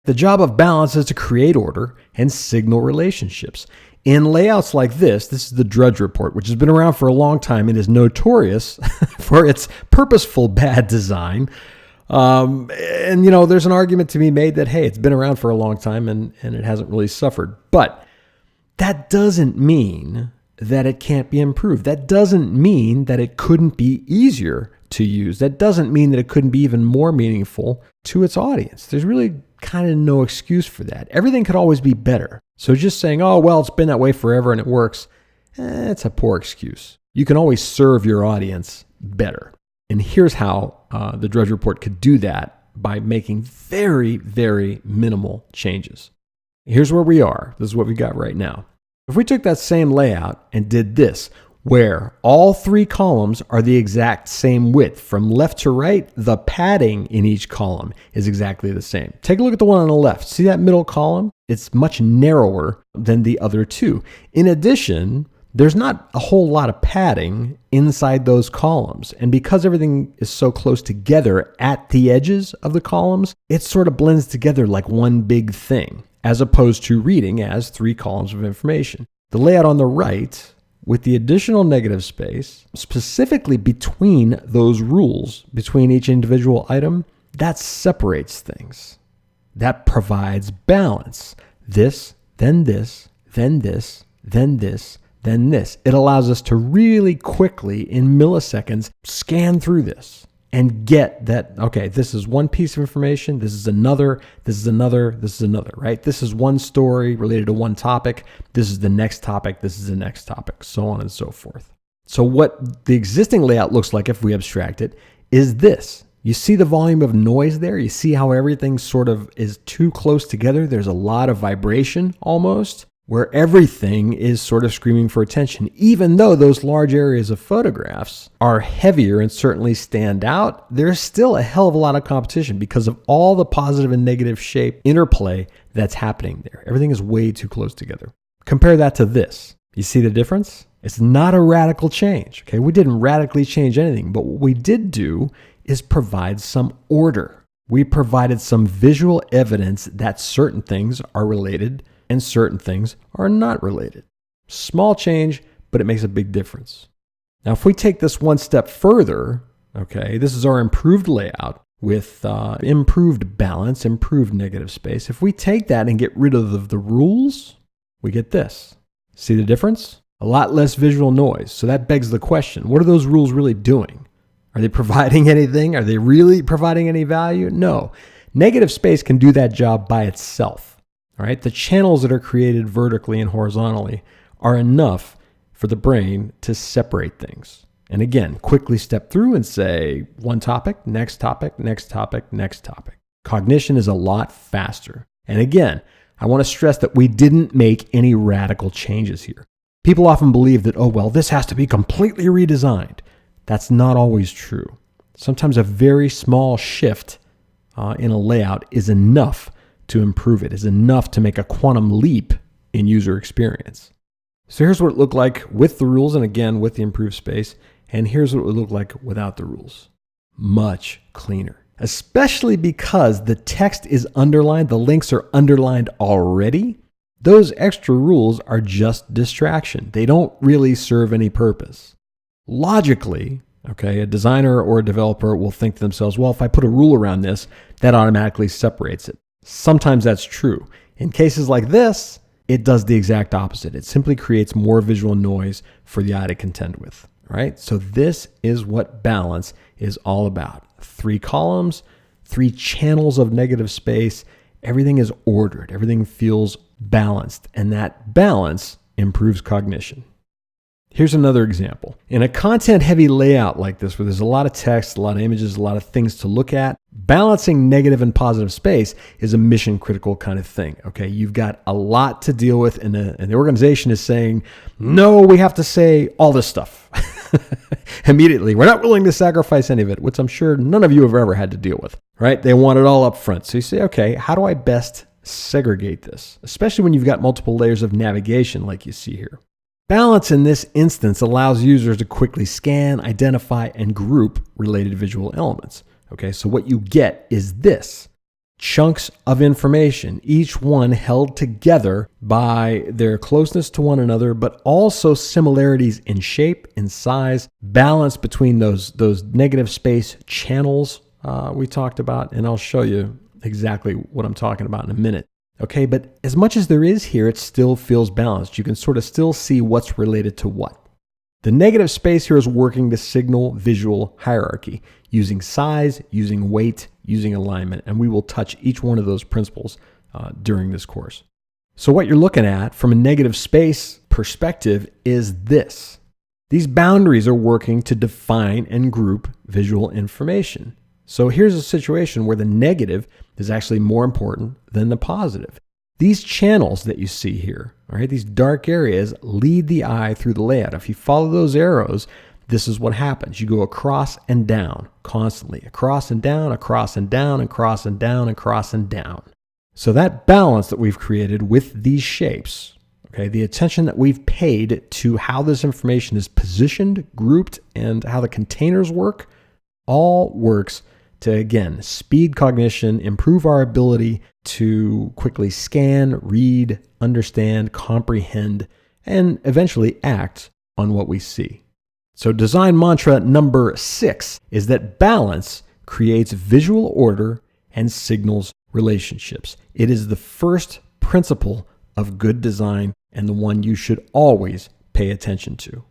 The job of balance is to create order and signal relationships. In layouts like this is the Drudge Report, which has been around for a long time and is notorious for its purposeful bad design. There's an argument to be made that, hey, it's been around for a long time and it hasn't really suffered. But that doesn't mean that it can't be improved. That doesn't mean that it couldn't be easier to use. That doesn't mean that it couldn't be even more meaningful to its audience. There's really kind of no excuse for that. Everything could always be better. So just saying, oh, well, it's been that way forever and it works, it's a poor excuse. You can always serve your audience better. And here's how the Drudge Report could do that by making very, very minimal changes. Here's where we are. This is what we got right now. If we took that same layout and did this, where all 3 columns are the exact same width from left to right, the padding in each column is exactly the same. Take a look at the one on the left. See that middle column? It's much narrower than the other 2. In addition, there's not a whole lot of padding inside those columns. And because everything is so close together at the edges of the columns, it sort of blends together like one big thing, as opposed to reading as 3 columns of information. The layout on the right, with the additional negative space, specifically between those rules, between each individual item, that separates things. That provides balance. This, then this, then this, then this, then this. It allows us to really quickly, in milliseconds, scan through this and get that, okay, this is one piece of information, this is another, this is another, this is another, right? This is one story related to one topic, this is the next topic, this is the next topic, so on and so forth. So what the existing layout looks like, if we abstract it, is this. You see the volume of noise there? You see how everything sort of is too close together? There's a lot of vibration almost, where everything is sort of screaming for attention. Even though those large areas of photographs are heavier and certainly stand out, there's still a hell of a lot of competition because of all the positive and negative shape interplay that's happening there. Everything is way too close together. Compare that to this. You see the difference? It's not a radical change. Okay, we didn't radically change anything, but what we did do is provide some order. We provided some visual evidence that certain things are related and certain things are not related. Small change, but it makes a big difference. Now, if we take this one step further, okay, this is our improved layout with improved balance, improved negative space. If we take that and get rid of the rules, we get this. See the difference? A lot less visual noise. So that begs the question, what are those rules really doing? Are they providing anything? Are they really providing any value? No. Negative space can do that job by itself. All right, the channels that are created vertically and horizontally are enough for the brain to separate things. And again, quickly step through and say one topic, next topic, next topic, next topic. Cognition is a lot faster. And again, I want to stress that we didn't make any radical changes here. People often believe that, oh, well, this has to be completely redesigned. That's not always true. Sometimes a very small shift in a layout is enough to improve it, is enough to make a quantum leap in user experience. So here's what it looked like with the rules, and again, with the improved space. And here's what it would look like without the rules. Much cleaner, especially because the text is underlined, the links are underlined already. Those extra rules are just distraction. They don't really serve any purpose. Logically, okay, a designer or a developer will think to themselves, well, if I put a rule around this, that automatically separates it. Sometimes that's true. In cases like this, it does the exact opposite. It simply creates more visual noise for the eye to contend with, right? So this is what balance is all about. 3 columns, 3 channels of negative space. Everything is ordered. Everything feels balanced, and that balance improves cognition. Here's another example. In a content-heavy layout like this, where there's a lot of text, a lot of images, a lot of things to look at, balancing negative and positive space is a mission-critical kind of thing. Okay, you've got a lot to deal with, and the organization is saying, no, we have to say all this stuff immediately. We're not willing to sacrifice any of it, which I'm sure none of you have ever had to deal with, right? They want it all up front. So you say, okay, how do I best segregate this? Especially when you've got multiple layers of navigation like you see here. Balance in this instance allows users to quickly scan, identify, and group related visual elements. Okay, so what you get is this. chunks of information, each one held together by their closeness to one another, but also similarities in shape, in size, balance between those negative space channels we talked about, and I'll show you exactly what I'm talking about in a minute. Okay, but as much as there is here, it still feels balanced. You can sort of still see what's related to what. The negative space here is working the signal visual hierarchy, using size, using weight, using alignment, and we will touch each one of those principles during this course. So what you're looking at from a negative space perspective is this. These boundaries are working to define and group visual information. So here's a situation where the negative is actually more important than the positive. These channels that you see here, all right, these dark areas lead the eye through the layout. If you follow those arrows, this is what happens. You go across and down constantly, across and down, across and down, across and down, across and down. So that balance that we've created with these shapes, okay, the attention that we've paid to how this information is positioned, grouped, and how the containers work, all works to, again, speed cognition, improve our ability to quickly scan, read, understand, comprehend, and eventually act on what we see. So design mantra number 6 is that balance creates visual order and signals relationships. It is the first principle of good design and the one you should always pay attention to.